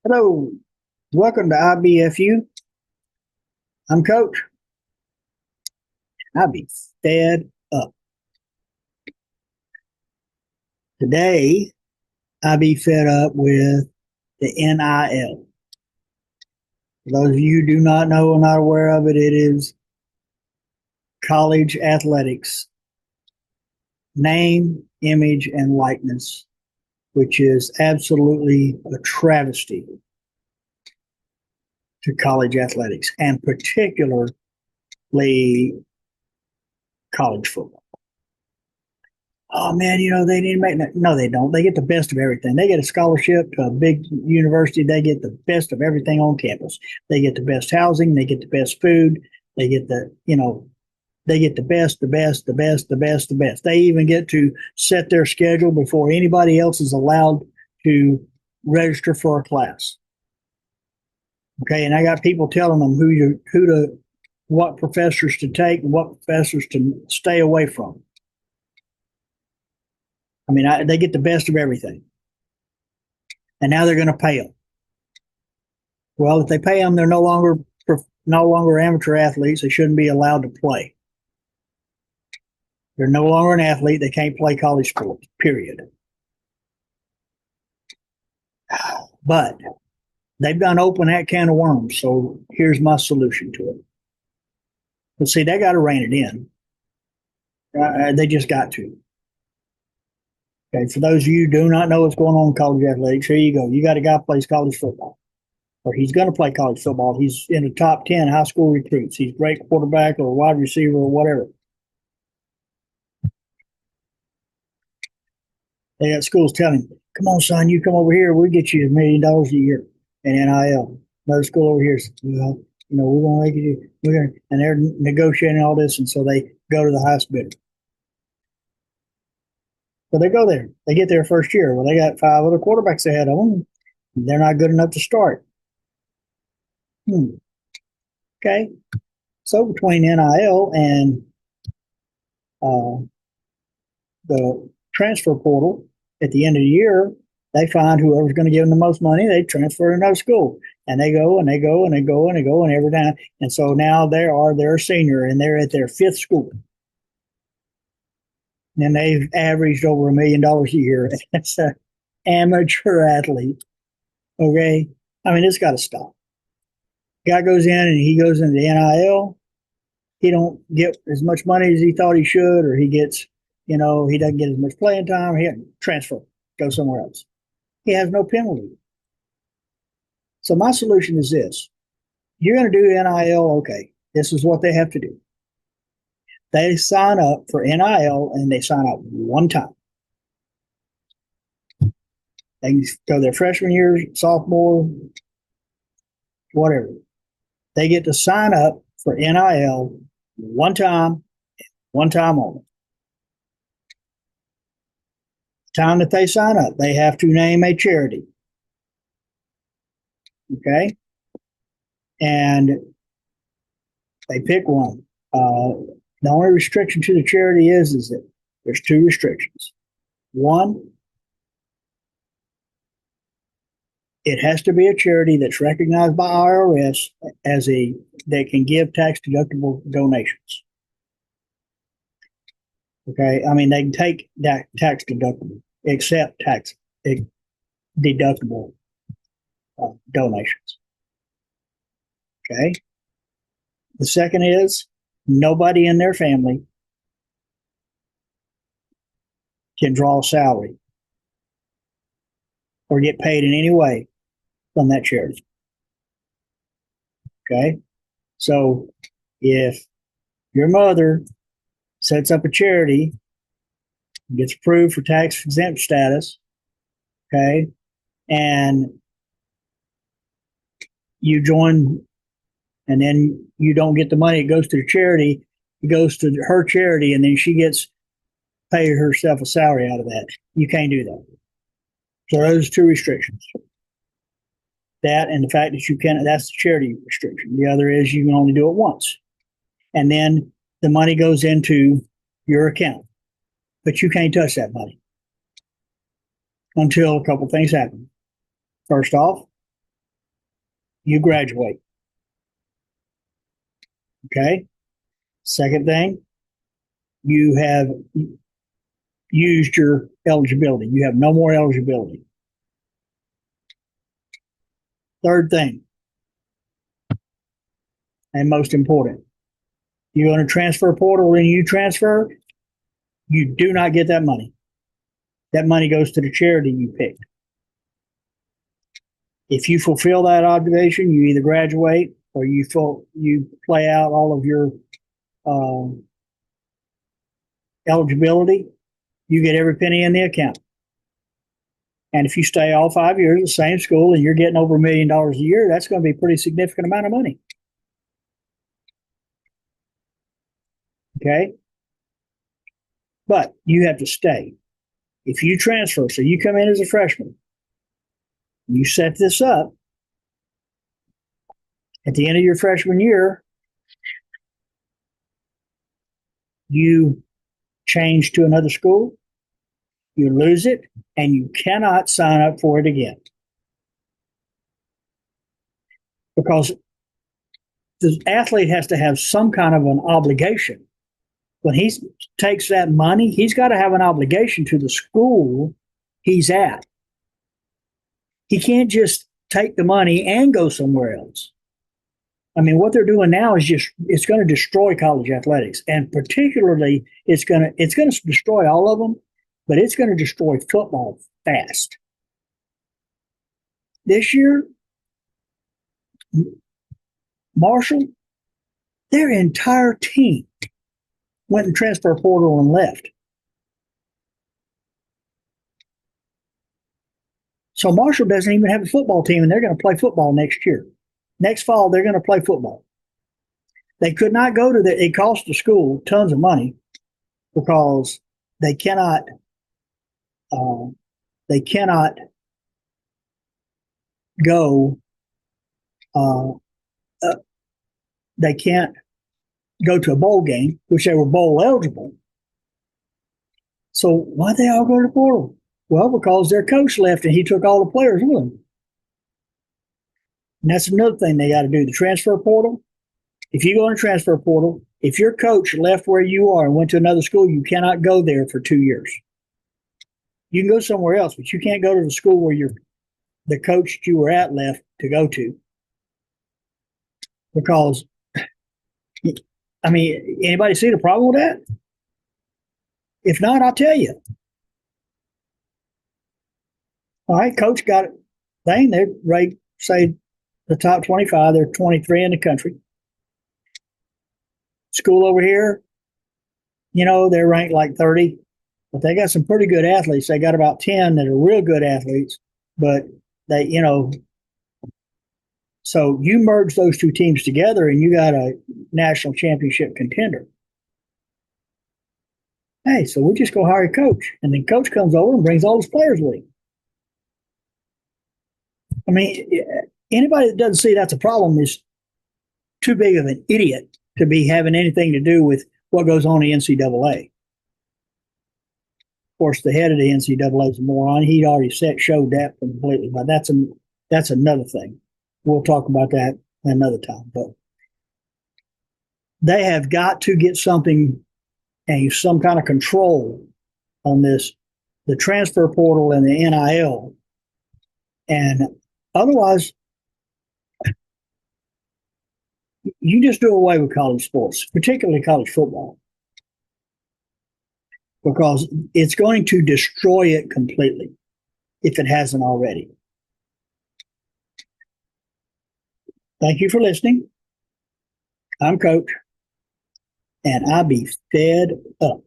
Hello, welcome to IBFU. I'm Coach. I'll be fed up. Today, I'll be fed up with the NIL. For those of you who do not know or not aware of it, it is college athletics, name, image, and likeness, which is absolutely a travesty to college athletics, and particularly college football. Oh man, they didn't make that. No, they don't. They get the best of everything. They get a scholarship to a big university. They get the best of everything on campus. They get the best housing. They get the best food. They get they get the best, the best, the best, the best, the best. They even get to set their schedule before anybody else is allowed to register for a class. Okay, and I got people telling them what professors to take and what professors to stay away from. I mean, they get the best of everything. And now they're going to pay them. Well, if they pay them, they're no longer amateur athletes. They shouldn't be allowed to play. They're no longer an athlete. They can't play college sports, period. But they've done open that can of worms. So here's my solution to it. But see, they got to rein it in. They just got to. Okay, for those of you who do not know what's going on in college athletics, here you go. You got a guy who plays college football, or he's going to play college football. He's in the top 10 high school recruits. He's a great quarterback or wide receiver or whatever. They got schools telling him, come on, son, you come over here. We'll get you $1 million a year in NIL. Another school over here says, well, we're going to make it. And they're negotiating all this. And so they go to the highest bidder. So they go there. They get there first year. Well, they got 5 other quarterbacks ahead of them. They're not good enough to start. Okay. So between NIL and the transfer portal, at the end of the year, they find whoever's going to give them the most money, they transfer to another school. And they go and they go and they go and they go and every time. And so now they're a senior and they're at their 5th school. And they've averaged over $1 million a year. That's an amateur athlete. Okay. I mean, it's got to stop. Guy goes in and he goes into the NIL. He don't get as much money as he thought he should, or he gets, he doesn't get as much playing time. He transfer, go somewhere else. He has no penalty. So my solution is this. You're going to do NIL, okay. This is what they have to do. They sign up for NIL and they sign up one time. They can go their freshman year, sophomore, whatever. They get to sign up for NIL one time only. The time that they sign up, they have to name a charity. Okay? And they pick one. The only restriction to the charity is that there's 2 restrictions. One, it has to be a charity that's recognized by IRS that can give tax deductible donations. Okay, I mean they can take that tax deductible, accept tax deductible donations. Okay. The second is nobody in their family can draw a salary or get paid in any way from that charity. Okay. So if your mother sets up a charity, gets approved for tax exempt status, okay, and you join, and then you don't get the money, it goes to the charity, it goes to her charity, and then she gets paid herself a salary out of that. You can't do that. So those 2 restrictions. That and the fact that you can't, that's the charity restriction. The other is you can only do it once. And then the money goes into your account. But you can't touch that money until a couple things happen. First off, you graduate. Okay. Second thing, you have used your eligibility. You have no more eligibility. Third thing, and most important, you're going to transfer portal and you transfer, you do not get that money. That money goes to the charity you picked. If you fulfill that obligation, you either graduate or you play out all of your uh, eligibility. You get every penny in the account. And if you stay all 5 years at the same school and you're getting over $1 million a year, that's going to be a pretty significant amount of money. Okay. But you have to stay. If you transfer, so you come in as a freshman, you set this up at the end of your freshman year, you change to another school, you lose it, and you cannot sign up for it again. Because the athlete has to have some kind of an obligation. When he takes that money, he's got to have an obligation to the school he's at. He can't just take the money and go somewhere else. I mean, what they're doing now is it's going to destroy college athletics, and particularly it's going to destroy all of them, but it's going to destroy football fast. This year, Marshall, their entire team went in transfer portal and left. So Marshall doesn't even have a football team, and they're going to play football next year. Next fall, they're going to play football. They could not go to it cost the school tons of money because they cannot go they can't go to a bowl game, which they were bowl eligible. So why'd they all go to the portal? Well, because their coach left and he took all the players with him. And that's another thing they got to do, the transfer portal. If you go in a transfer portal, if your coach left where you are and went to another school, you cannot go there for 2 years. You can go somewhere else, but you can't go to the school where the coach you were at left to go to. Because, I mean, anybody see the problem with that? If not, I'll tell you. All right, coach got it. They're ranked, say, the top 25. They're 23 in the country. School over here, they're ranked like 30, but they got some pretty good athletes. They got about 10 that are real good athletes, but they, so you merge those two teams together and you got a national championship contender. Hey, so we just go hire a coach, and then coach comes over and brings all his players with him. I mean, anybody that doesn't see that's a problem is too big of an idiot to be having anything to do with what goes on in the NCAA. Of course, the head of the NCAA is a moron. He'd already showed that completely, but that's another thing. We'll talk about that another time. But they have got to get some kind of control on this, the transfer portal and the NIL. And otherwise, you just do away with college sports, particularly college football, because it's going to destroy it completely if it hasn't already. Thank you for listening. I'm Coach, and I be fed up.